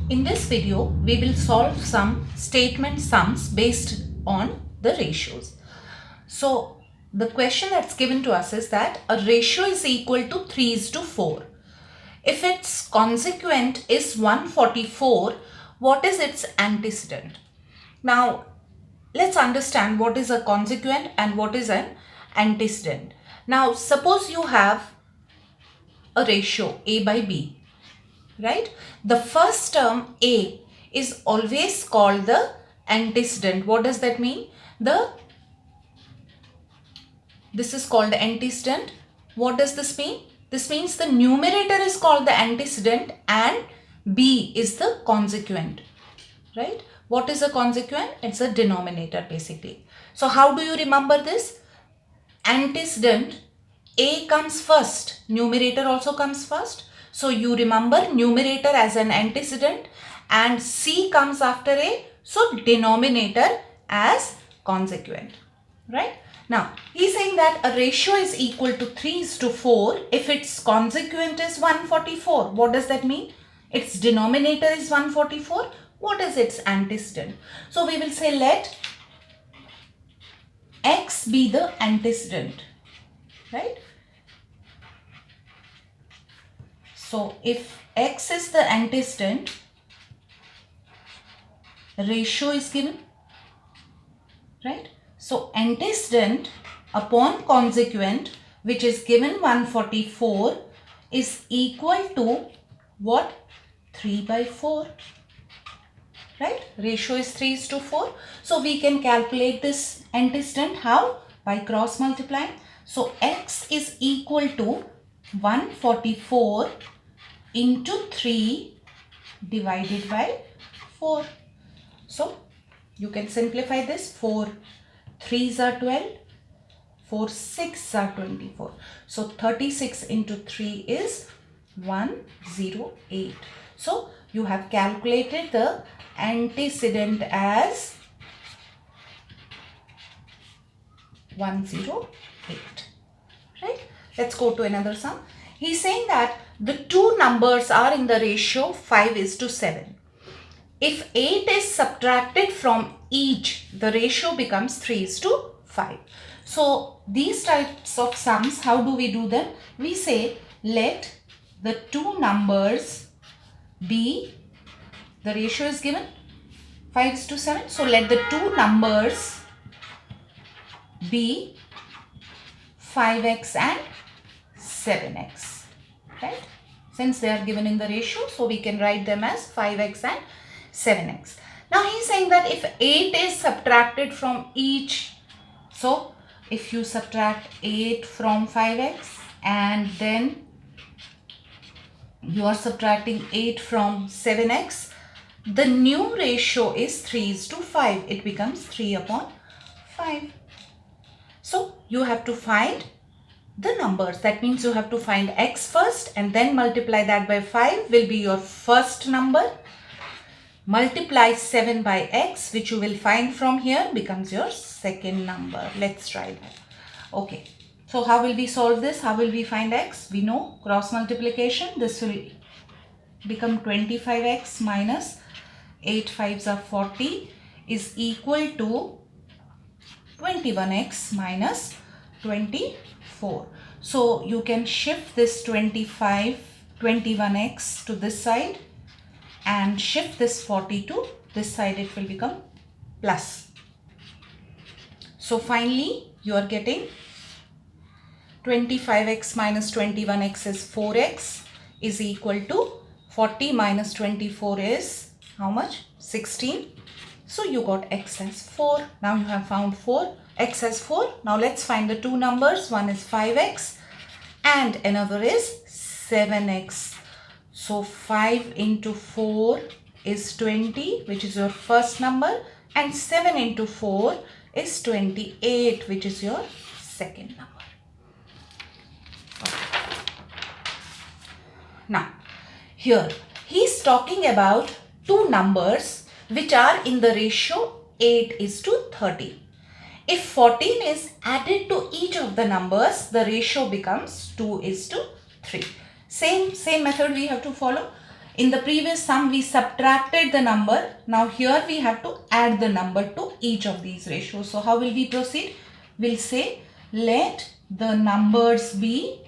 In this video, we will solve some statement sums based on the ratios. So, the question that's given to us is that a ratio is equal to 3:4. If its consequent is 144, what is its antecedent? Now, let's understand what is a consequent and what is an antecedent. Now, suppose you have a ratio A by B, right? The first term A is always called the antecedent. What does that mean? This is called the antecedent. What does this mean? This means the numerator is called the antecedent and B is the consequent, right? What is a consequent? It's a denominator basically. So how do you remember this? Antecedent, A comes first, numerator also comes first. So you remember numerator as an antecedent and C comes after A. So denominator as consequent, right? Now, he's saying that a ratio is equal to 3:4 if its consequent is 144. What does that mean? Its denominator is 144. What is its antecedent? So, we will say let x be the antecedent, right? So, if x is the antecedent, ratio is given, right? So, antecedent upon consequent, which is given 144, is equal to what? 3/4, right? Ratio is 3:4. So, we can calculate this antecedent. How? By cross multiplying. So, x is equal to 144 into 3 divided by 4. So, you can simplify this. 4 3s are 12, 4 6s are 24. So 36 into 3 is 108. So you have calculated the antecedent as 108. Right? Let's go to another sum. He's saying that the two numbers are in the ratio 5:7. If 8 is subtracted from each, the ratio becomes 3:5. So, these types of sums, how do we do them? We say let the two numbers be, the ratio is given 5:7. So, let the two numbers be 5x and 7x, right? Since they are given in the ratio, so we can write them as 5x and 7x. Now he is saying that if 8 is subtracted from each, so if you subtract 8 from 5x and then you are subtracting 8 from 7x, the new ratio is 3:5. It becomes 3/5. So you have to find the numbers. That means you have to find x first and then multiply that by 5 will be your first number. Multiply 7 by x, which you will find from here, becomes your second number. Let's try that. Okay. So how will we solve this? How will we find x? We know cross multiplication. This will become 25x minus 8 5s are 40 is equal to 21x minus 24. So you can shift this 21x to this side and shift this 40 to this side. It will become plus. So finally you are getting 25x minus 21x is 4x is equal to 40 minus 24 is how much? 16. So you got x as 4. Now you have found 4. X as 4. Now let's find the two numbers. One is 5x and another is 7x. So 5 into 4 is 20, which is your first number, and 7 into 4 is 28, which is your second number. Okay. Now, here he's talking about two numbers which are in the ratio 8:30. If 14 is added to each of the numbers, the ratio becomes 2:3. Same method we have to follow. In the previous sum, we subtracted the number. Now here we have to add the number to each of these ratios. So how will we proceed? We'll say let the numbers be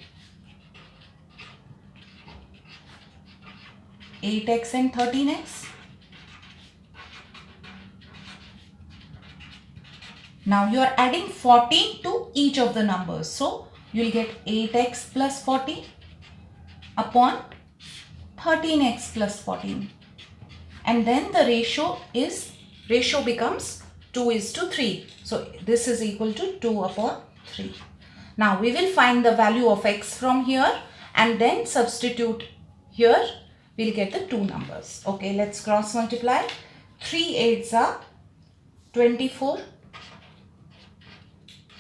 8x and 13x. Now you are adding 14 to each of the numbers. So you will get 8x plus 14 upon 13x plus 14. And then the ratio becomes 2:3. So this is equal to 2 upon 3. Now we will find the value of x from here and then substitute here. We'll get the two numbers. Okay, let's cross multiply. 3 8s are 24.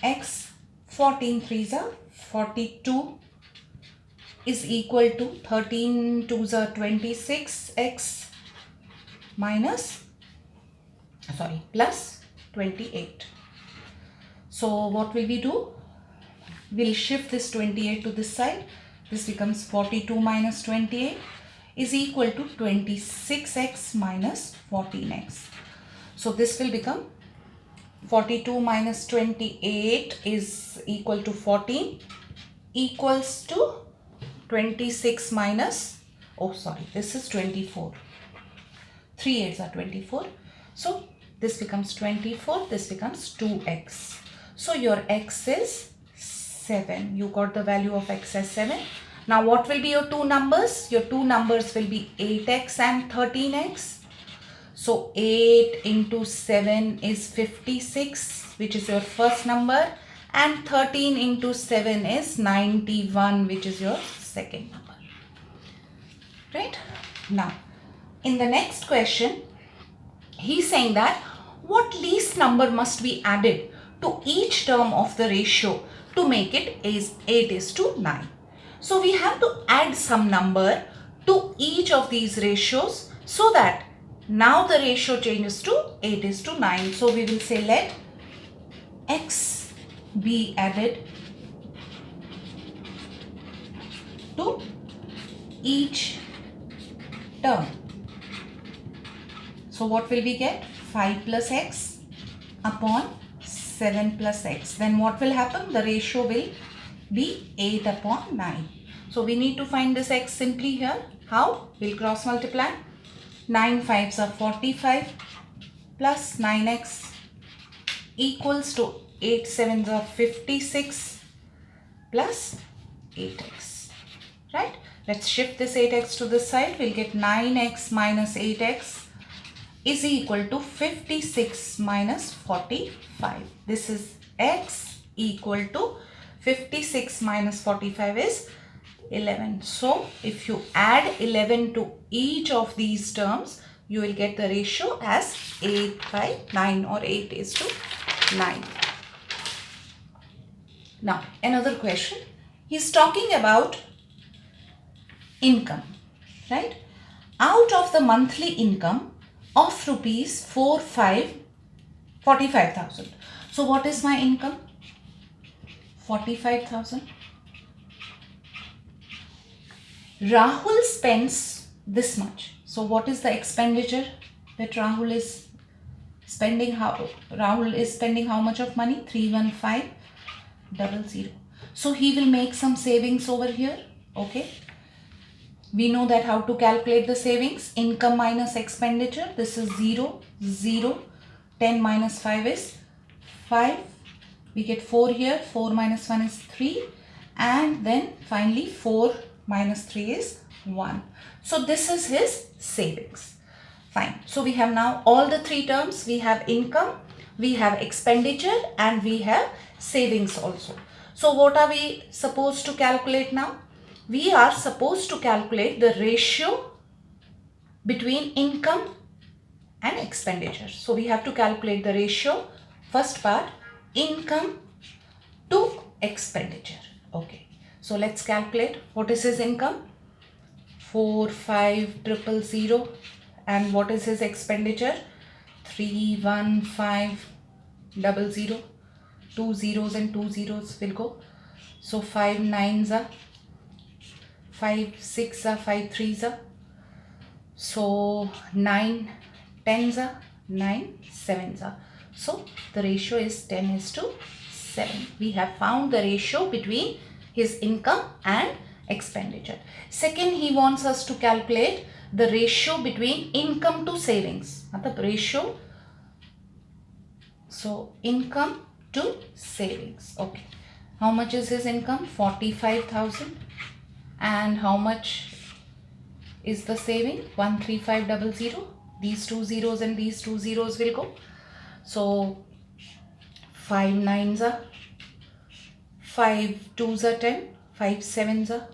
X 14 3s are 42 is equal to 13 2s are 26 x plus 28. So what will we do? We'll shift this 28 to this side. This becomes 42 minus 28 is equal to 26x minus 14x. So this will become 42 minus 28 is equal to 14 equals to 26 minus, this is 24. 3 8s are 24. So this becomes 24, this becomes 2x. So your x is 7. You got the value of x as 7. Now what will be your two numbers? Your two numbers will be 8x and 13x. So 8 into 7 is 56, which is your first number, and 13 into 7 is 91, which is your second number. Right? Now, in the next question, he's saying that what least number must be added to each term of the ratio to make it 8:9. So we have to add some number to each of these ratios so that now the ratio changes to 8:9. So we will say let x be added to each term. So what will we get? 5 plus x upon 7 plus x. Then what will happen? The ratio will be 8 upon 9. So we need to find this x simply here. How? We'll cross multiply. 9 5s are 45 plus 9x equals to 8 7s are 56 plus 8x. Right? Let's shift this 8x to this side. We'll get 9x minus 8x is equal to 56 minus 45. This is x equal to 56 minus 45 is 11. So if you add 11 to each of these terms, you will get the ratio as 8/9 or 8:9. Now another question. He's talking about income, right? Out of the monthly income of rupees 45,000. So what is my income? 45,000. Rahul spends this much. So what is the expenditure that Rahul is spending? Rahul is spending how much of money? 31500. So he will make some savings over here. Okay. We know that how to calculate the savings. Income minus expenditure. This is 0, 0. 10 minus 5 is 5. We get 4 here. 4 minus 1 is 3. And then finally 4 minus 3 is 1. So this is his savings. Fine. So we have now all the three terms. We have income, we have expenditure, and we have savings also. So what are we supposed to calculate now? We are supposed to calculate the ratio between income and expenditure. So we have to calculate the ratio. First part, income to expenditure. Okay. So let's calculate. What is his income? 45,000. And what is his expenditure? 31500. 2 zeros and 2 zeros will go. So 5 9s are 5 6 are 5 3s are So 9 tens are 9 sevens are. So the ratio is 10:7. We have found the ratio between his income and expenditure. Second, he wants us to calculate the ratio between income to savings. The ratio, so income to savings. Okay, how much is his income? 45,000. And how much is the saving? 13500. These two zeros and these two zeros will go. So 5 nines are 5 twos are 10, 5 sevens are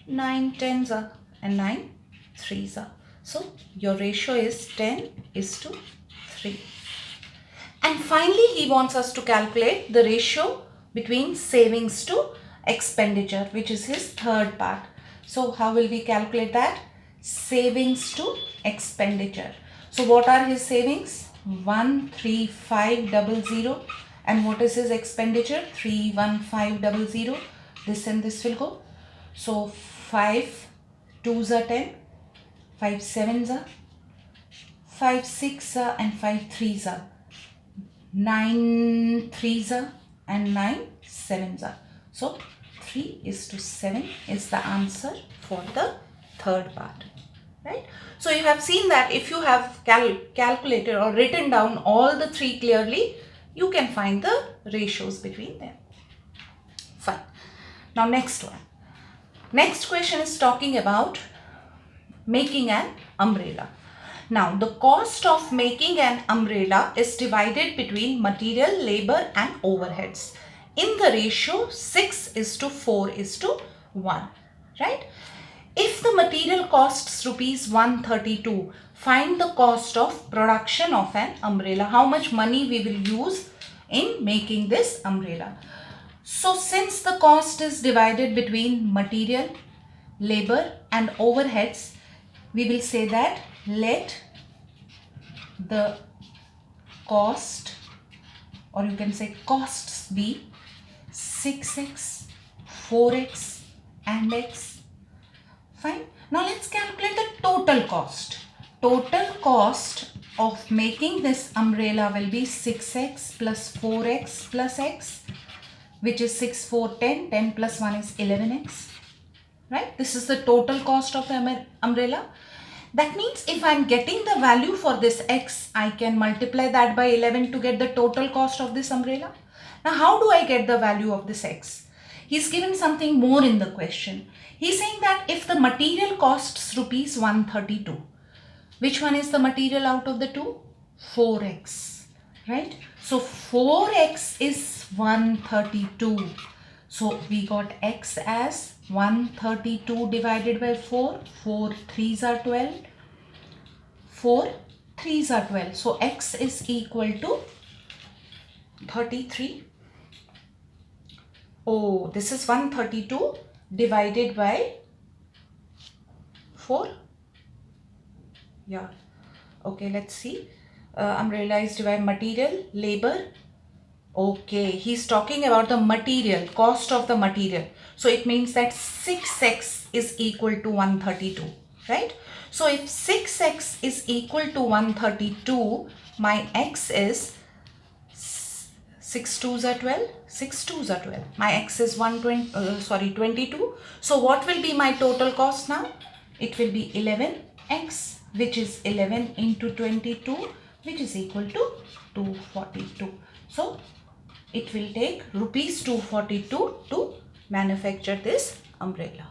9 tens are, and 9 threes are. So your ratio is 10:3. And finally, he wants us to calculate the ratio between savings to expenditure, which is his third part. So how will we calculate that? Savings to expenditure. So what are his savings? 13500. And what is his expenditure? 31500. This and this will go. So 5 twos are 10, 5 sevens are, 5 6 are, and 5 threes are, 9 threes are, and 9 sevens are. So 3:7 is the answer for the third part, right? So you have seen that if you have calculated or written down all the three clearly, you can find the ratios between them. Fine. Now next one. Next question is talking about making an umbrella. Now the cost of making an umbrella is divided between material, labor and overheads in the ratio 6:4:1, right? If the material costs rupees 132, find the cost of production of an umbrella. How much money we will use in making this umbrella? So since the cost is divided between material, labor and overheads, we will say that let the cost, or you can say costs, be 6x, 4x and x. Fine. Now let's calculate the total cost. Total cost of making this umbrella will be 6x plus 4x plus x, which is 6, 4, 10. 10 plus 1 is 11x. Right? This is the total cost of the umbrella. That means if I am getting the value for this x, I can multiply that by 11 to get the total cost of this umbrella. Now how do I get the value of this x? He's given something more in the question. He's saying that if the material costs rupees 132, which one is the material out of the two? 4x, right? So 4x is 132. So we got x as 132 divided by 4. 4 3s are 12. 4 3s are 12. So x is equal to 33. Oh, this is 132 divided by 4. Yeah. Okay, let's see. Umbrella is divided material, labor. Okay, he's talking about the material, cost of the material. So it means that 6x is equal to 132, right? So if 6x is equal to 132, my x is 6 2s are 12. 6 2s are 12. My x is 22. So what will be my total cost now? It will be 11x, which is 11 into 22, which is equal to 242. So it will take rupees 242 to manufacture this umbrella.